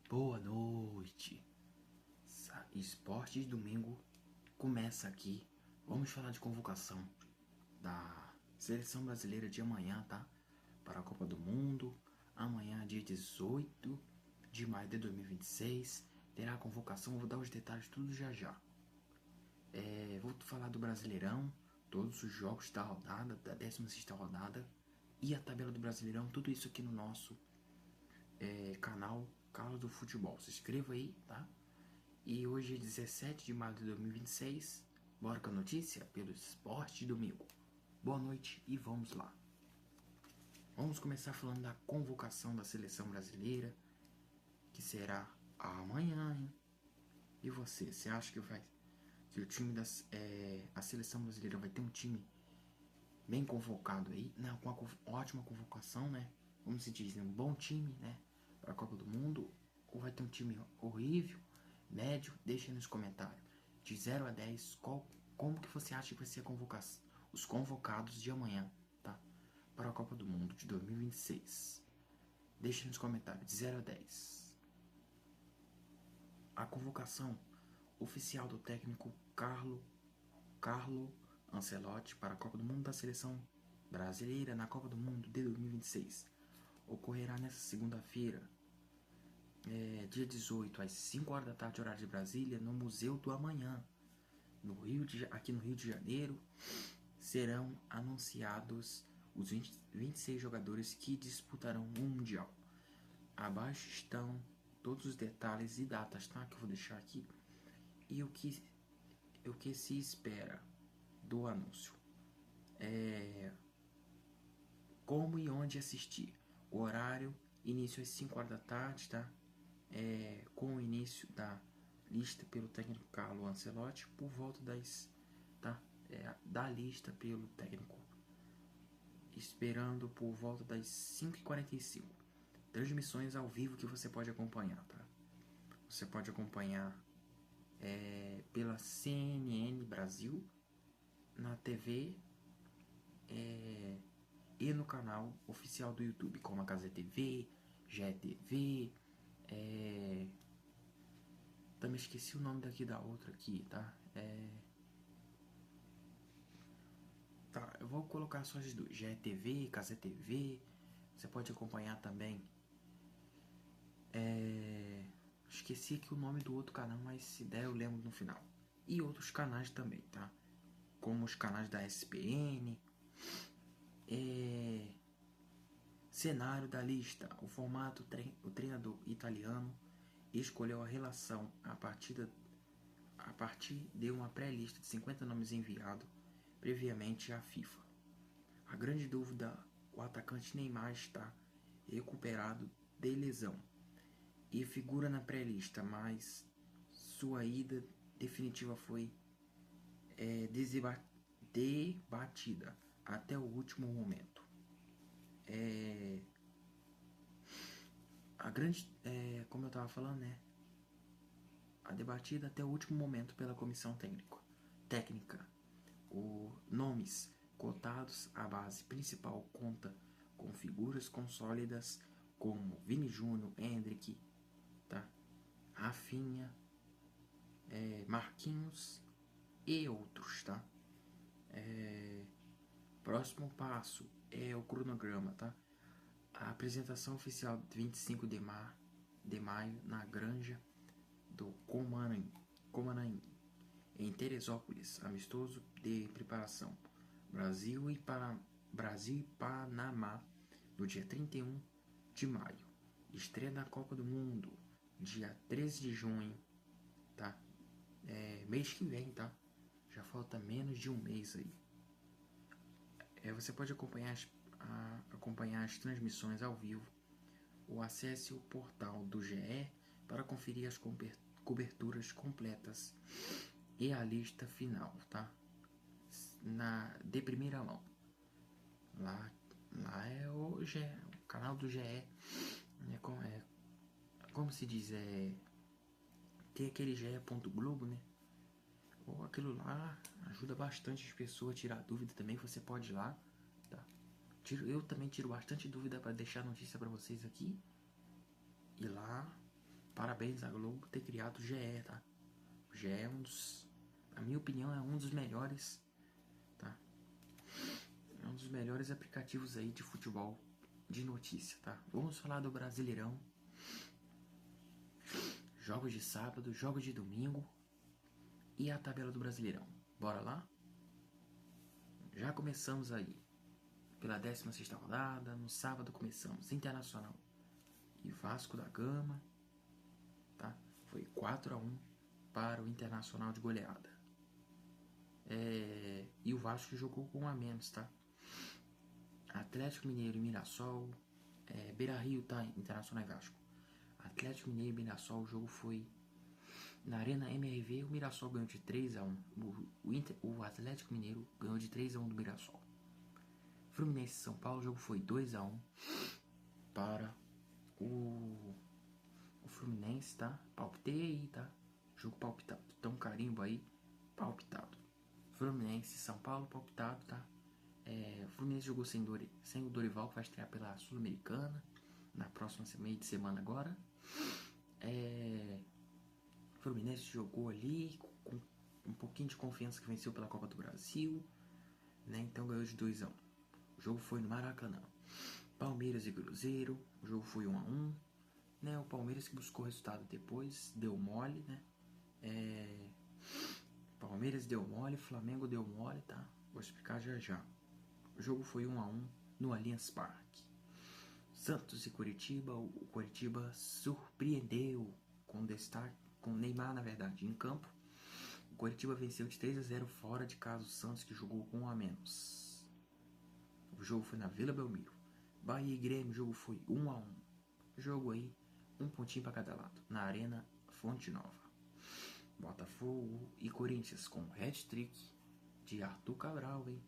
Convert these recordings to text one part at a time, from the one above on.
Boa noite. Esporte de domingo começa aqui. Vamos falar de convocação da seleção brasileira de amanhã, tá? Para a Copa do Mundo. Amanhã, dia 18 de maio de 2026, terá a convocação. Vou dar os detalhes tudo já já. Vou falar do Brasileirão, todos os jogos da rodada, da 16ª rodada e a tabela do Brasileirão, tudo isso aqui no nosso canal Carlos do Futebol. Se inscreva aí, tá? E hoje é 17 de maio de 2026. Bora com a notícia pelo Esporte de Domingo. Boa noite e vamos lá. Vamos começar falando da convocação da seleção brasileira, que será amanhã, hein? E você acha que que o time a seleção brasileira vai ter um time bem convocado aí? Não, com uma ótima convocação, né? Vamos dizer, um bom time, né? Para a Copa do Mundo? Ou vai ter um time horrível, médio? Deixa aí nos comentários. De 0 a 10, como que você acha que vai ser os convocados de amanhã, tá? Para a Copa do Mundo de 2026. Deixa nos comentários, de 0 a 10. A convocação oficial do técnico Carlo Ancelotti para a Copa do Mundo da seleção brasileira na Copa do Mundo de 2026 ocorrerá nesta segunda-feira, dia 18, às 5 horas da tarde, horário de Brasília, no Museu do Amanhã, aqui no Rio de Janeiro. Serão anunciados os 26 jogadores que disputarão o Mundial. Abaixo estão todos os detalhes e datas, tá? Que eu vou deixar aqui. E o que se espera do anúncio. Como e onde assistir. O horário, início às 5 horas da tarde, tá? Com o início da lista pelo técnico Carlo Ancelotti, por volta da lista pelo técnico, esperando por volta das 5h45. Transmissões ao vivo que você pode acompanhar, tá? Você pode acompanhar pela CNN Brasil, na TV e no canal oficial do YouTube, como a Casa TV, GTV, também esqueci o nome daqui da outra aqui, tá? Tá, eu vou colocar só as duas, GTV, Casa TV. Você pode acompanhar também. Esqueci aqui o nome do outro canal, mas se der eu lembro no final. E outros canais também, tá? Como os canais da SPN. Cenário da lista. O formato, o treinador italiano escolheu a relação a partir de uma pré-lista de 50 nomes enviado previamente à FIFA. A grande dúvida, o atacante Neymar está recuperado de lesão e figura na pré-lista, mas sua ida definitiva foi debatida até o último momento. Como eu estava falando, né? A debatida até o último momento pela comissão técnica. Nomes cotados, a base principal conta com figuras consólidas como Vini Júnior, Endrick, tá? Rafinha, Marquinhos e outros, tá? Próximo passo é o cronograma, tá? A apresentação oficial de 25 de maio na granja do Comanaim, em Teresópolis, amistoso de preparação. Brasil e Panamá, no dia 31 de maio. Estreia da Copa do Mundo, dia 13 de junho, tá? Mês que vem, tá? Já falta menos de um mês aí. Você pode acompanhar as transmissões ao vivo ou acesse o portal do GE para conferir as coberturas completas e a lista final, tá? De primeira mão. Lá é o canal do GE. Como se diz? Tem aquele ge.globo, né? Ou aquilo lá ajuda bastante as pessoas a tirar dúvida também. Você pode ir lá, tá? Eu também tiro bastante dúvida para deixar notícia para vocês aqui. E lá para Parabéns à Globo por ter criado o GE, tá? O GE é um dos, na minha opinião, é um dos melhores, tá? É um dos melhores aplicativos aí de futebol de notícia, tá? Vamos falar do Brasileirão. Jogos de sábado, jogos de domingo e a tabela do Brasileirão. Bora lá? Já começamos aí pela 16ª rodada. No sábado começamos Internacional e Vasco da Gama, tá? Foi 4-1 para o Internacional de goleada. E o Vasco jogou com um a menos, tá? Atlético Mineiro e Mirassol, Beira-Rio, tá? Internacional e Vasco. Atlético Mineiro e Mirassol, o jogo foi na Arena MRV. O Mirassol ganhou de 3-1. O Atlético Mineiro ganhou de 3-1 do Mirassol. Fluminense e São Paulo, o jogo foi 2-1 para o Fluminense, tá? Palpitei aí, tá? Jogo palpitado. Então, carimbo aí, palpitado. Fluminense e São Paulo, palpitado, tá? O Fluminense jogou sem o Dorival, que vai estrear pela Sul-Americana na próxima meio de semana agora. O Fluminense jogou ali com um pouquinho de confiança, que venceu pela Copa do Brasil, né? Então ganhou de 2-1. O jogo foi no Maracanã. Palmeiras e Cruzeiro, o jogo foi 1-1, né? O Palmeiras que buscou resultado depois, deu mole, né? Palmeiras deu mole, Flamengo deu mole, tá? Vou explicar já já. O jogo foi 1-1 no Allianz Parque. Santos e Coritiba, o Coritiba surpreendeu com destaque, com Neymar, na verdade, em campo. O Coritiba venceu de 3-0 fora de casa o Santos, que jogou com 1 a menos. O jogo foi na Vila Belmiro. Bahia e Grêmio, o jogo foi 1-1. Jogo aí, um pontinho para cada lado, na Arena Fonte Nova. Botafogo e Corinthians com hat-trick de Arthur Cabral, hein?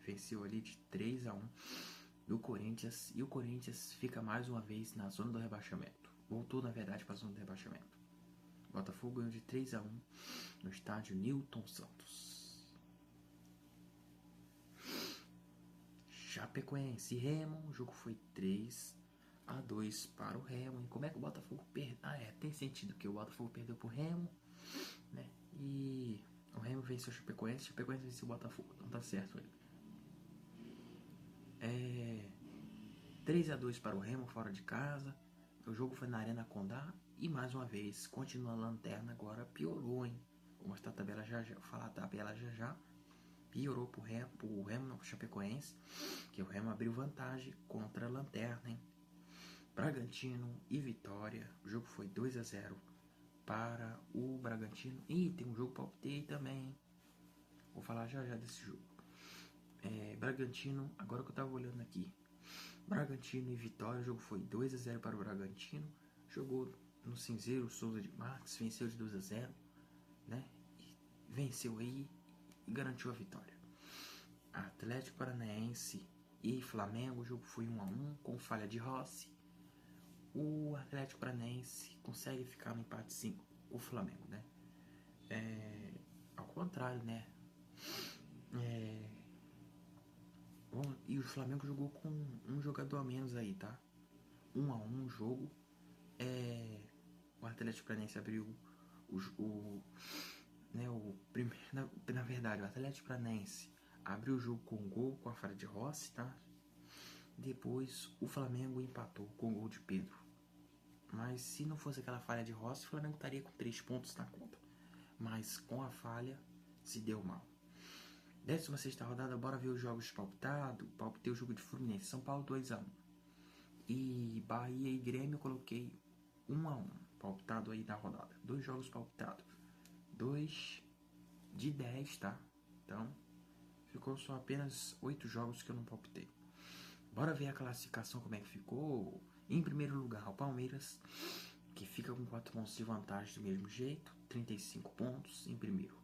Venceu ali de 3-1 do Corinthians, e o Corinthians fica mais uma vez na zona do rebaixamento. Voltou, na verdade, para a zona do rebaixamento. Botafogo ganhou de 3-1 no estádio Newton Santos. Chapecoense e Remo, o jogo foi 3-2 para o Remo. E como é que o Botafogo perdeu? Tem sentido que o Botafogo perdeu para o Remo, né? E o Remo venceu o Chapecoense venceu o Botafogo. Então tá certo aí. 3-2 para o Remo fora de casa. O jogo foi na Arena Condá. E mais uma vez, continua a lanterna, agora piorou, hein? Vou mostrar a tabela já já. Vou falar a tabela já já. Piorou pro Remo não, pro Chapecoense. Que o Remo abriu vantagem contra a lanterna, hein? Bragantino e Vitória. O jogo foi 2-0 para o Bragantino. E tem um jogo palpitei também, hein? Vou falar já já desse jogo. Bragantino, agora que eu tava olhando aqui. Bragantino e Vitória, o jogo foi 2-0 para o Bragantino. Jogou no cinzeiro, Souza de Marques, venceu de 2-0, né? E venceu aí e garantiu a vitória. Atlético Paranaense e Flamengo, o jogo foi 1-1 com falha de Rossi. O Atlético Paranaense consegue ficar no empate 5 com o Flamengo, né? Ao contrário, né? E o Flamengo jogou com um jogador a menos aí, tá? 1-1 o jogo. O Atlético Paranaense abriu o primeiro. Na verdade, o Atlético Paranaense abriu o jogo com um gol, com a falha de Rossi, tá? Depois o Flamengo empatou com o gol de Pedro. Mas se não fosse aquela falha de Rossi, o Flamengo estaria com 3 pontos na conta. Mas com a falha, se deu mal. 16ª rodada, bora ver os jogos palpitados. Palpitei o jogo de Fluminense, São Paulo 2-1. E Bahia e Grêmio eu coloquei 1-1. Palpitado aí na rodada. 2 jogos palpitados. 2 de 10, tá? Então, ficou só apenas 8 jogos que eu não palpitei. Bora ver a classificação, como é que ficou. Em primeiro lugar, o Palmeiras, que fica com 4 pontos de vantagem do mesmo jeito. 35 pontos em primeiro.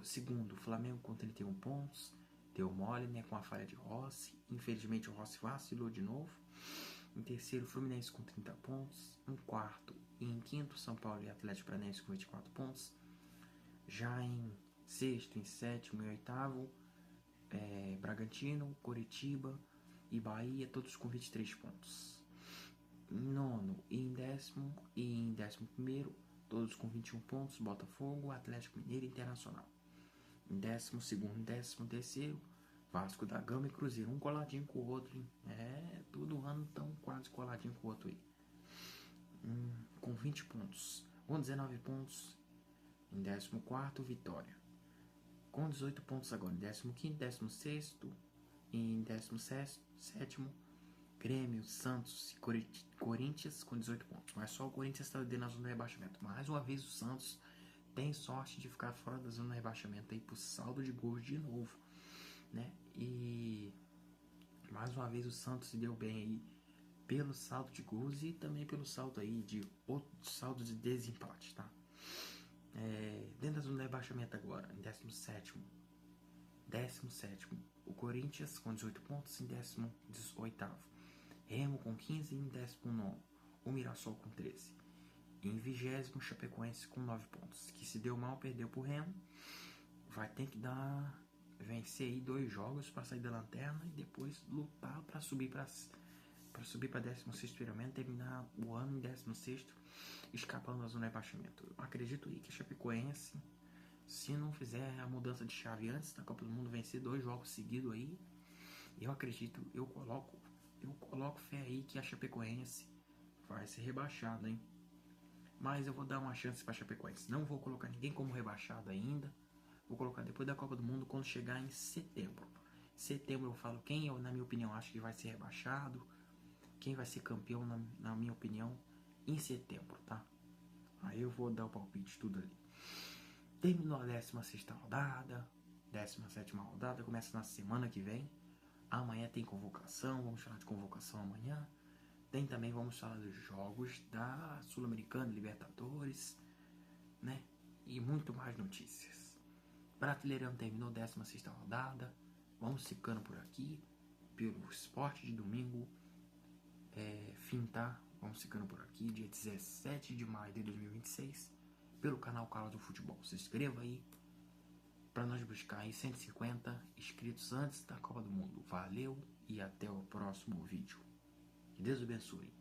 Segundo, o Flamengo com 31 pontos. Deu mole, né, com a falha de Rossi. Infelizmente, o Rossi vacilou de novo. Em terceiro, Fluminense com 30 pontos. Em quarto e em quinto, São Paulo e Atlético Paranaense com 24 pontos. Já em sexto, em sétimo e oitavo, Bragantino, Coritiba e Bahia, todos com 23 pontos. nono e em 11º, todos com 21 pontos, Botafogo, Atlético Mineiro e Internacional. Em 12º e 13º, Vasco da Gama e Cruzeiro, um coladinho com o outro, hein? Todo ano tão quase coladinho com o outro aí. Com 20 pontos. Com 19 pontos, em 14º, Vitória. Com 18 pontos agora, em 15º, 16º e em 17º, Grêmio, Santos e Corinthians com 18 pontos. Mas só o Corinthians está dentro da zona de rebaixamento. Mais uma vez o Santos tem sorte de ficar fora da zona de rebaixamento aí por saldo de gols de novo, né? E mais uma vez o Santos se deu bem aí pelo saldo de gols e também pelo saldo aí de outro saldo de desempate, tá? Dentro da zona de rebaixamento agora, em 17º, o Corinthians com 18 pontos em 18º, Remo com 15 em 19º, o Mirassol com 13. Em 20º, Chapecoense com 9 pontos, que se deu mal, perdeu pro Remo, vai ter que vencer aí 2 jogos para sair da lanterna e depois lutar para subir para 16º primeiro, terminar o ano em 16º, escapando da zona de rebaixamento. Eu acredito aí que a Chapecoense, se não fizer a mudança de chave antes da Copa do Mundo, vencer 2 jogos seguidos aí, eu coloco fé aí que a Chapecoense vai ser rebaixada, hein? Mas eu vou dar uma chance para a Chapecoense. Não vou colocar ninguém como rebaixado ainda. Vou colocar depois da Copa do Mundo quando chegar em setembro. Setembro eu falo quem eu, na minha opinião, acho que vai ser rebaixado. Quem vai ser campeão, na minha opinião, em setembro, tá? Aí eu vou dar o palpite tudo ali. Terminou a 16ª rodada. 17ª rodada começa na semana que vem. Amanhã tem convocação. Vamos falar de convocação amanhã. Também vamos falar dos jogos da Sul-Americana, Libertadores, né? E muito mais notícias. Brasileirão terminou 16ª rodada. Vamos ficando por aqui. Pelo Esporte de Domingo. Tá? Vamos ficando por aqui. Dia 17 de maio de 2026. Pelo canal Carlos do Futebol. Se inscreva aí. Para nós buscar aí 150 inscritos antes da Copa do Mundo. Valeu e até o próximo vídeo. Que Deus abençoe.